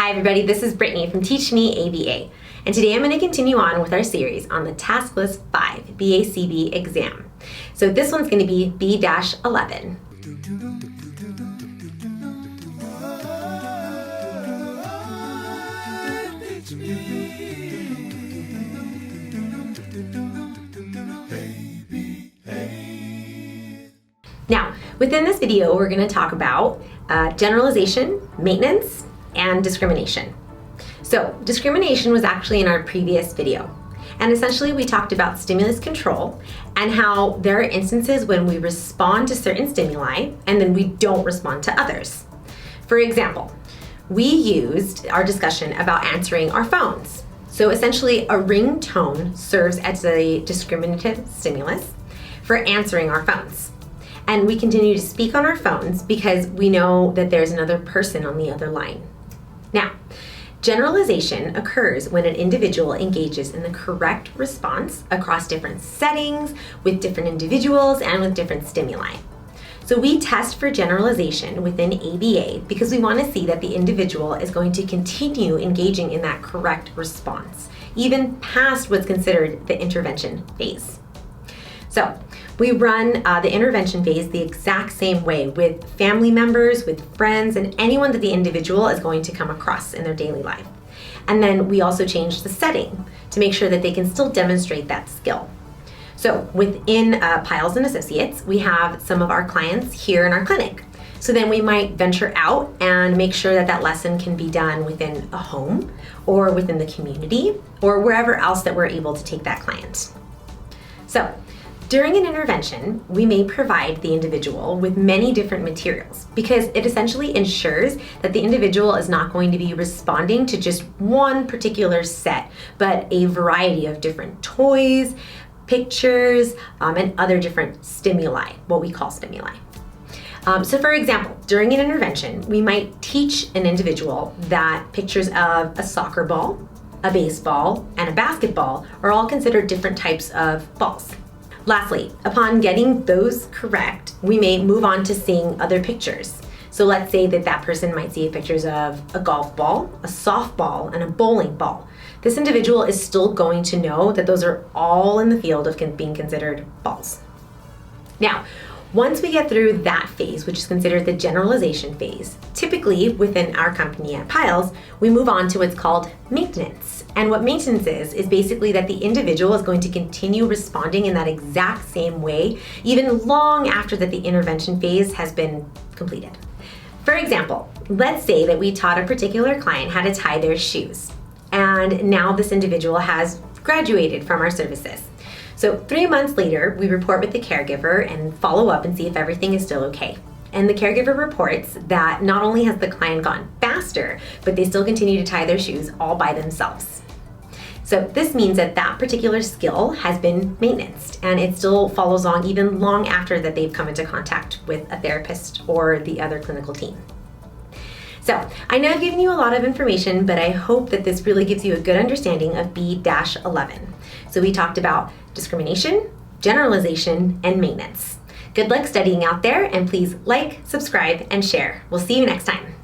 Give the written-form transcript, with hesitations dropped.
Hi everybody, this is Brittany from Teach Me ABA, and today I'm going to continue on with our series on the Task List 5 BACB exam. So this one's going to be B-11. Now, within this video, we're going to talk about generalization, maintenance, and discrimination. So, discrimination was actually in our previous video. And essentially, we talked about stimulus control and how there are instances when we respond to certain stimuli and then we don't respond to others. For example, we used our discussion about answering our phones. So essentially, a ringtone serves as a discriminative stimulus for answering our phones. And we continue to speak on our phones because we know that there's another person on the other line. Now, generalization occurs when an individual engages in the correct response across different settings, with different individuals, and with different stimuli. So we test for generalization within ABA because we want to see that the individual is going to continue engaging in that correct response, even past what's considered the intervention phase. So we run the intervention phase the exact same way with family members, with friends, and anyone that the individual is going to come across in their daily life. And then we also change the setting to make sure that they can still demonstrate that skill. So within Piles and Associates, we have some of our clients here in our clinic. So then we might venture out and make sure that that lesson can be done within a home or within the community or wherever else that we're able to take that client. So during an intervention, we may provide the individual with many different materials because it essentially ensures that the individual is not going to be responding to just one particular set, but a variety of different toys, pictures, and other different stimuli, what we call stimuli. So for example, during an intervention, we might teach an individual that pictures of a soccer ball, a baseball, and a basketball are all considered different types of balls. Lastly, upon getting those correct, we may move on to seeing other pictures. So let's say that that person might see pictures of a golf ball, a softball, and a bowling ball. This individual is still going to know that those are all in the field of being considered balls. Now, once we get through that phase, which is considered the generalization phase, typically within our company at Piles, we move on to what's called maintenance. And what maintenance is basically that the individual is going to continue responding in that exact same way, even long after that the intervention phase has been completed. For example, let's say that we taught a particular client how to tie their shoes, and now this individual has graduated from our services. So 3 months later, we report with the caregiver and follow up and see if everything is still okay. And the caregiver reports that not only has the client gone faster, but they still continue to tie their shoes all by themselves. So this means that that particular skill has been maintained and it still follows on even long after that they've come into contact with a therapist or the other clinical team. So I know I've given you a lot of information, but I hope that this really gives you a good understanding of B-11. So we talked about discrimination, generalization, and maintenance. Good luck studying out there, and please like, subscribe, and share. We'll see you next time.